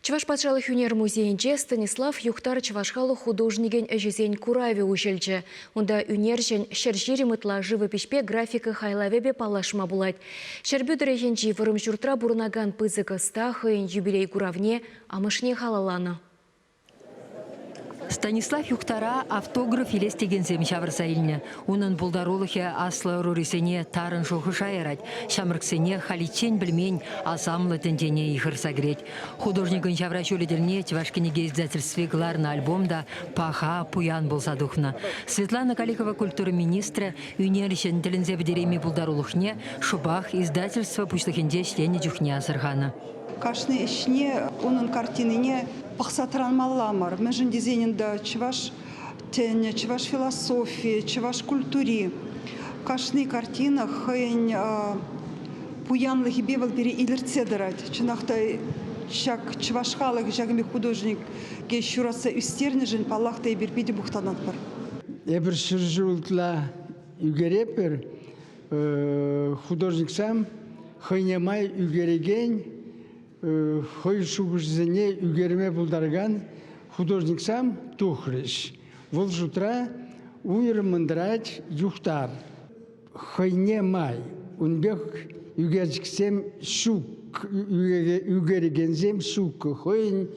Чуваш патшалық өнер музейінде Станислав Юхтар Чувашхалы художниген әжезен Кураве ужелчі. Онда өнержен шәржері мұтла живопишпе графика хайлавебе палашма булать. Шәрбюдіреженчі вырым жұртра бұрынаган пызыка стахын юбилей Куравне амышне халаланы. Станислав Юхтара автограф елестеген земшавырса иліне. Унын бұлдарулығы аслы рурисене тарын жоғы шайырать. Шамырксене халичен білмен азамлы тендене ихырса греть. Художникын шавра шөледерне Чувашкенеге издательстве гларна альбомда паха пуян болса духна. Светлана Каликова культура министра үнершен тілінзе бідереми бұлдарулықне шубах издательство пучлыхенде шлене жүхне азырғаны. Кашны ішіне оның картинине пақсатыранмаламар. Мәжін дизайнында чуваш тен, чуваш философии, чуваш культури. Кашны картина хайн пуянлығы бевал бере илерцедірать. Чынақтай шак чувашхалық жағыме художник ке шурасы үстерні жын палақтай бір беді бұқтанат бар. Эбір шыржылтла үгерепер художник сам хайнемай үгереген хой шугужзене үгерме булдарган художник сам тухрыш. Вол жутра уйрымындрать юхтар. Хайне май. Унбек үгерчиксем шук, үгерегензем шук. Хойн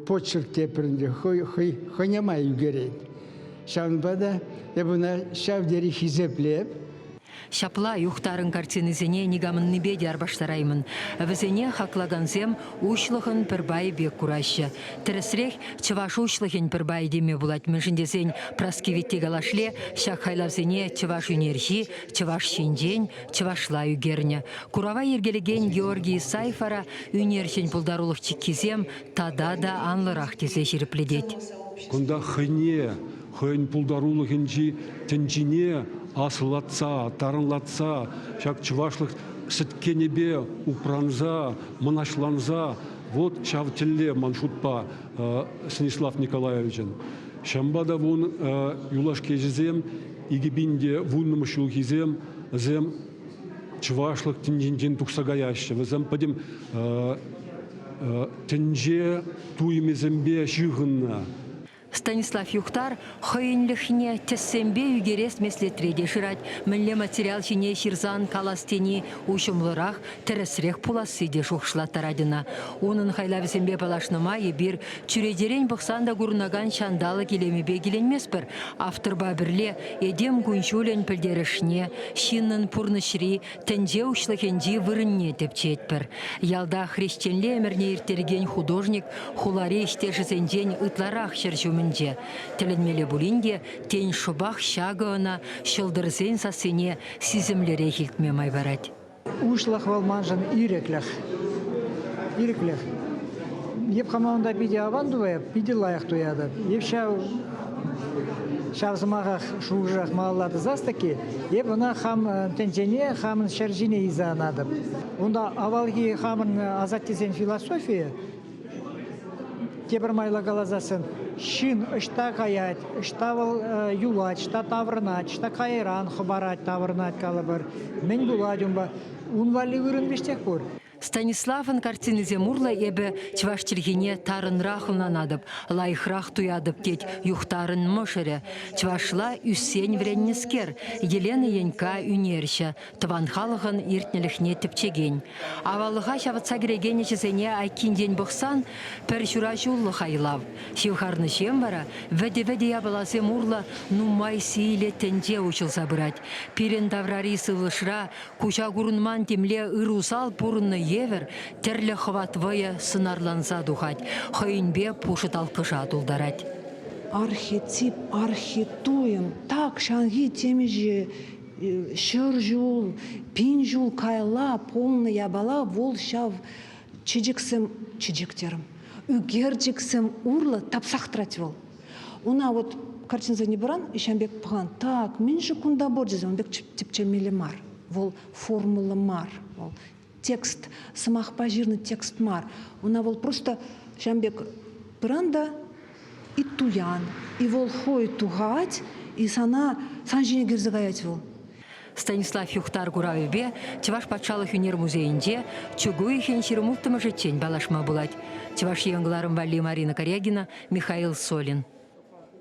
почерк теперінде хайне май үгерет. Шанбада ебуна шавдери хизеплеп. Шапла Юхтарын картинызене негамын небеде арбаштараймын. Візене хақлаганзем ушлығын пірбай бек кураща. Тірісірек чываш ушлығын пірбай деме булать мүжіндезен праскевитте галашле шақ хайлавзене чываш үнерхи, чываш шенден, чывашла үгерне. Курава ергелеген Георгий Сайфара үнершен пулдарулық чеккезем тада да анлырақ тезе жеріпледет. Кунда хыне, хын пулдарулығынжи тенчине асылатса, тарынлатса, шак чывашлық сіткенебе упранза, манашланза, вот шавтелле маншутпа Станислав Николаевичен. Шамбада вон юлашке жезем, игибинде вунному шулхизем, зем чывашлық тенжен тухсагаяще. Везем падем тенже туймезембе жығынна. Станислав Юхтар хойынлыхне тессембе үгерес меслетреде шырать, мүлле материал шине ширзан каластени ушымлырақ тірісірек пуласыде шуқшылаттарадына. Оның хайлавесембе палашныма ебір чүредерен бұқсанда ғұрнаган шандалы келемебе келенмес бір. Авторба бірле едем күншулен пілдерішне, шиннын пұрнышри тенже ушлықенде вырынне тепчет бір. Ялда хрещенле әмірне ертерген художник хуларе іштешізенден ұтларақ шыржумен. Теленмеле булинде тень шубах шагына шылдырзен сасыне сизімлере хилтме майбарать. Ушлах валманжан иреклях. Иреклях. Еп хамаунда биде авандуя, биде лайық туяды. Еп шавзымағақ шуғырақ малалады застаки, еп она хам тенжене, хамын шаржине изанады. Онда авалги хамын азаттезен философия, тебір майла галазасын, шин ышта каять, ышта юлать, ышта таврнать, ышта кайран хабарать, таврнать калабар. Мен буладюмба, унвали вырынбештек пор. Станиславын картинизе мурла ебе чваштергене тарынрахына надып, лайхрах туядып тет юхтарын мышыре. Чвашла үссен вреннескер, Елена Янька үнерші, тыванхалығын иртнеліхне тіпчеген. Авалыға шаватса керегене чезене айкинден бұқсан, пір шура жулы хайлав. Шивхарны шем бара, вәде-вәде ябалазе мурла нумай сейле тенде учылса бұрать. Пирен таврари сывлышра, куча гурынман темле ырусал пурынны евер терлі хватвая сынарланса духать, хайынбе пушыт алқыша тулдарать. Архетип, архитуем, так шанги темеже шыржул, пинжул кайла, полный ябала, вол шав чижиксем чижиктерім. Үгерджиксем урла тапсақтырать вол. Уна вот картинза не баран, ишамбек паған, так, мен же кунда бордезі, он бек типчемелі мар, вол формула мар, вол текст, самахпа жирный текст мар. Она вол просто шамбек бранда и туян. И вол хой тугать, и сана санжине герзагаять вол. Станислав Юхтар Гуравебе Чуваш патшалық өнер музейінде чугуй хен шиrumultымы жетчен балашма булать. Чуваш еңгларым Валли Марина Корягина, Михаил Солин.